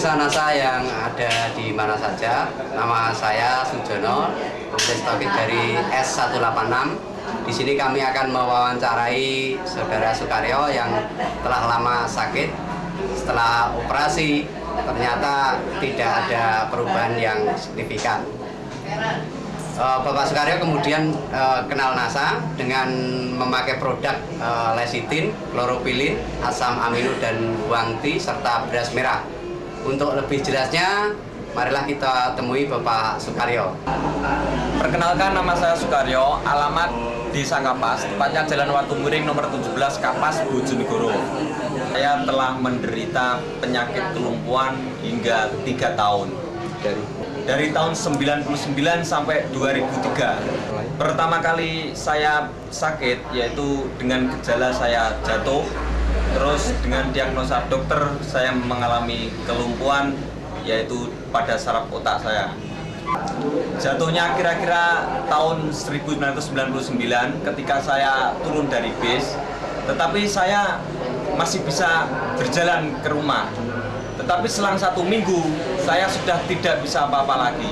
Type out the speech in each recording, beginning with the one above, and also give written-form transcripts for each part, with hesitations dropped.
pemirsa NASA yang ada di mana saja, nama saya Sujono, penulis topik dari S186. Di sini kami akan mewawancarai Saudara Sukaryo yang telah lama sakit. Setelah operasi, ternyata tidak ada perubahan yang signifikan. Bapak Sukaryo kemudian kenal NASA dengan memakai produk lecitin, kloropilin, asam amino dan wangti serta beras merah. Untuk lebih jelasnya, marilah kita temui Bapak Sukaryo. Perkenalkan, nama saya Sukaryo, alamat Desa Kapas, tepatnya Jalan Watumuring nomor 17 Kapas, Bojonegoro. Saya telah menderita penyakit kelumpuhan hingga 3 tahun. Dari tahun 99 sampai 2003. Pertama kali saya sakit yaitu dengan gejala saya jatuh, terus dengan diagnosa dokter saya mengalami kelumpuhan yaitu pada saraf otak saya. Jatuhnya kira-kira tahun 1999 ketika saya turun dari bis, tetapi saya masih bisa berjalan ke rumah. Tetapi selang 1 minggu, saya sudah tidak bisa apa-apa lagi.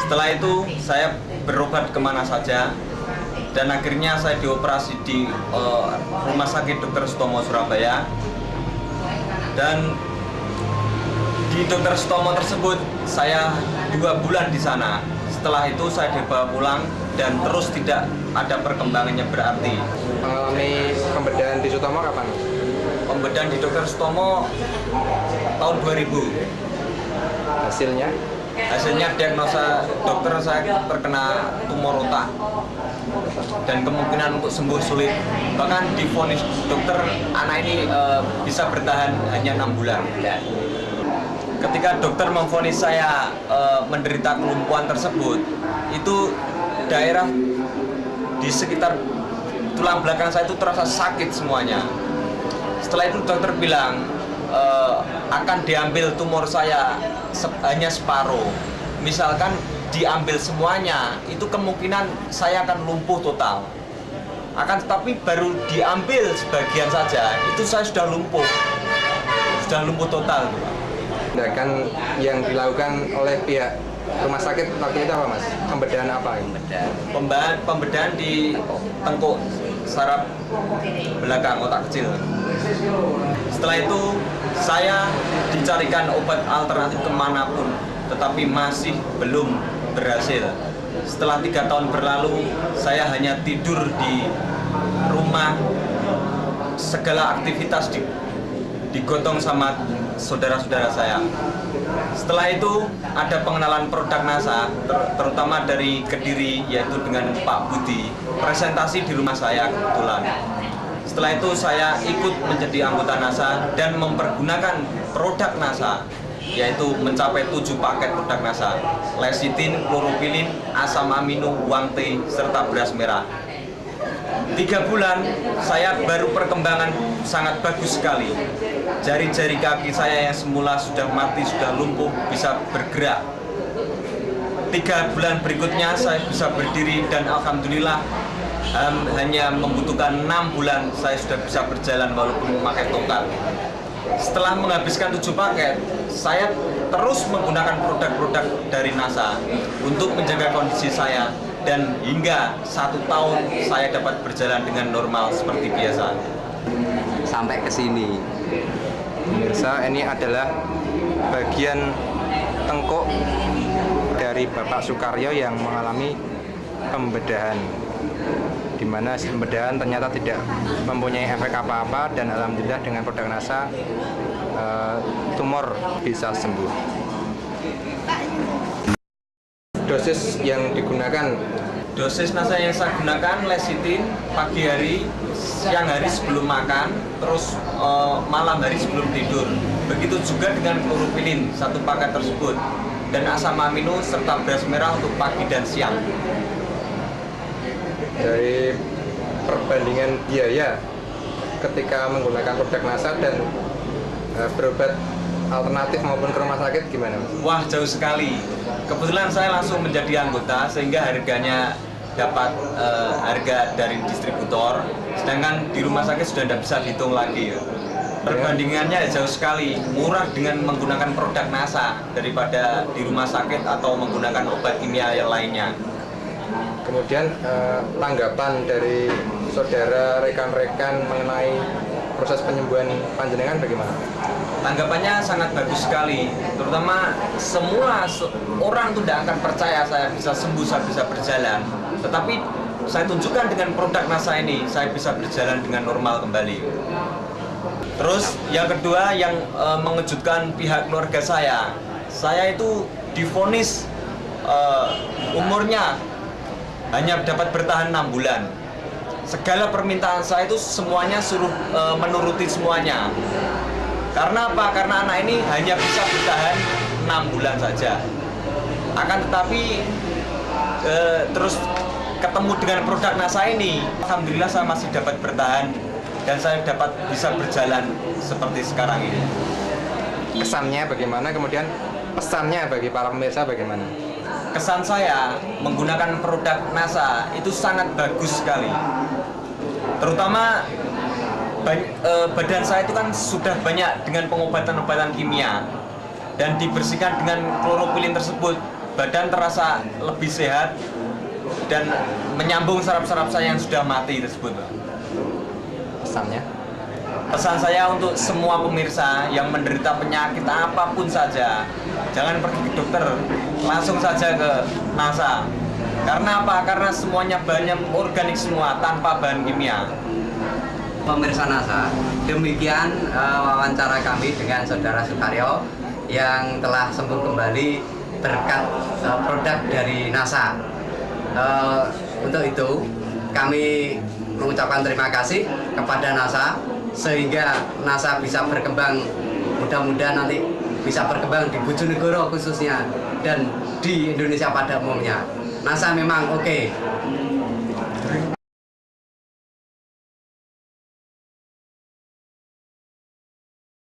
Setelah itu, saya berobat kemana saja, dan akhirnya saya dioperasi di Rumah Sakit Dr. Sutomo, Surabaya. Dan di Dr. Sutomo tersebut, saya 2 bulan di sana. Setelah itu, saya dibawa pulang, dan terus tidak ada perkembangannya berarti. Mengalami pembedahan di Sutomo kapan? Pembedahan di Dr. Sutomo tahun 2000. Hasilnya diagnosa dokter saya terkena tumor otak dan kemungkinan untuk sembuh sulit. Bahkan divonis dokter anak ini bisa bertahan hanya 6 bulan. Ketika dokter memvonis saya menderita kelumpuhan tersebut, itu daerah di sekitar tulang belakang saya itu terasa sakit semuanya. Setelah itu dokter bilang akan diambil tumor saya hanya separuh. Misalkan diambil semuanya, itu kemungkinan saya akan lumpuh total. Akan tetapi baru diambil sebagian saja, itu saya sudah lumpuh total. Tindakan yang dilakukan oleh pihak rumah sakit waktu itu apa, Mas? Pembedahan apa? Pembedahan di tengkuk saraf belakang otak kecil. Setelah itu saya dicarikan obat alternatif kemanapun, tetapi masih belum berhasil. Setelah 3 tahun berlalu, saya hanya tidur di rumah, segala aktivitas digotong sama saudara-saudara saya. Setelah itu ada pengenalan produk NASA, terutama dari Kediri, yaitu dengan Pak Budi, presentasi di rumah saya kebetulan. Setelah itu saya ikut menjadi anggota NASA dan mempergunakan produk NASA, yaitu mencapai 7 paket produk NASA: lecitin, kloropilin, asam amino, wangti, serta beras merah. 3 bulan saya baru perkembangan sangat bagus sekali. Jari-jari kaki saya yang semula sudah mati, sudah lumpuh, bisa bergerak. 3 bulan berikutnya saya bisa berdiri dan alhamdulillah hanya membutuhkan 6 bulan saya sudah bisa berjalan walaupun memakai tongkat. Setelah menghabiskan 7 paket, saya terus menggunakan produk-produk dari NASA untuk menjaga kondisi saya, dan hingga 1 tahun saya dapat berjalan dengan normal seperti biasa. Sampai ke sini. Pemirsa, ini adalah bagian tengkuk dari Bapak Sukaryo yang mengalami pembedahan, di mana pembedahan ternyata tidak mempunyai efek apa-apa, dan alhamdulillah dengan produk NASA tumor bisa sembuh. Dosis yang digunakan? Dosis NASA yang saya gunakan lecitin pagi hari, siang hari sebelum makan, terus malam hari sebelum tidur. Begitu juga dengan kloropilin 1 paket tersebut, dan asam amino serta beras merah untuk pagi dan siang. Dari perbandingan biaya ketika menggunakan produk NASA dan berobat alternatif maupun ke rumah sakit gimana, Mas? Wah, jauh sekali. Kebetulan saya langsung menjadi anggota sehingga harganya dapat harga dari distributor Sedangkan di rumah sakit sudah tidak bisa dihitung lagi ya. Perbandingannya jauh sekali, murah dengan menggunakan produk NASA daripada di rumah sakit atau menggunakan obat kimia yang lainnya. Kemudian tanggapan dari saudara rekan-rekan mengenai proses penyembuhan panjenengan bagaimana? Tanggapannya sangat bagus sekali, terutama semua orang tuh tidak akan percaya saya bisa sembuh, saya bisa berjalan. Tetapi saya tunjukkan dengan produk NASA ini, saya bisa berjalan dengan normal kembali. Terus yang kedua yang mengejutkan pihak keluarga saya itu divonis umurnya hanya dapat bertahan 6 bulan. Segala permintaan saya itu semuanya suruh menuruti semuanya. Karena apa? Karena anak ini hanya bisa bertahan 6 bulan saja. Akan tetapi terus ketemu dengan produk NASA ini, alhamdulillah saya masih dapat bertahan dan saya dapat bisa berjalan seperti sekarang ini. Kesannya bagaimana? Kemudian pesannya bagi para pemirsa bagaimana? Kesan saya menggunakan produk NASA itu sangat bagus sekali. Terutama badan saya itu kan sudah banyak dengan pengobatan-obatan kimia dan dibersihkan dengan klorofilin tersebut. Badan terasa lebih sehat dan menyambung saraf-saraf saya yang sudah mati tersebut. Pesannya? Pesan saya untuk semua pemirsa yang menderita penyakit apapun saja, jangan pergi ke dokter, langsung saja ke NASA. Karena apa? Karena semuanya bahannya organik semua, tanpa bahan kimia. Pemirsa NASA, demikian wawancara kami dengan Saudara Sukaryo yang telah sembuh kembali berkat produk dari NASA. Untuk itu kami mengucapkan terima kasih kepada NASA sehingga NASA bisa berkembang, mudah-mudahan nanti bisa berkembang di Bojonegoro khususnya dan di Indonesia pada umumnya. NASA memang oke.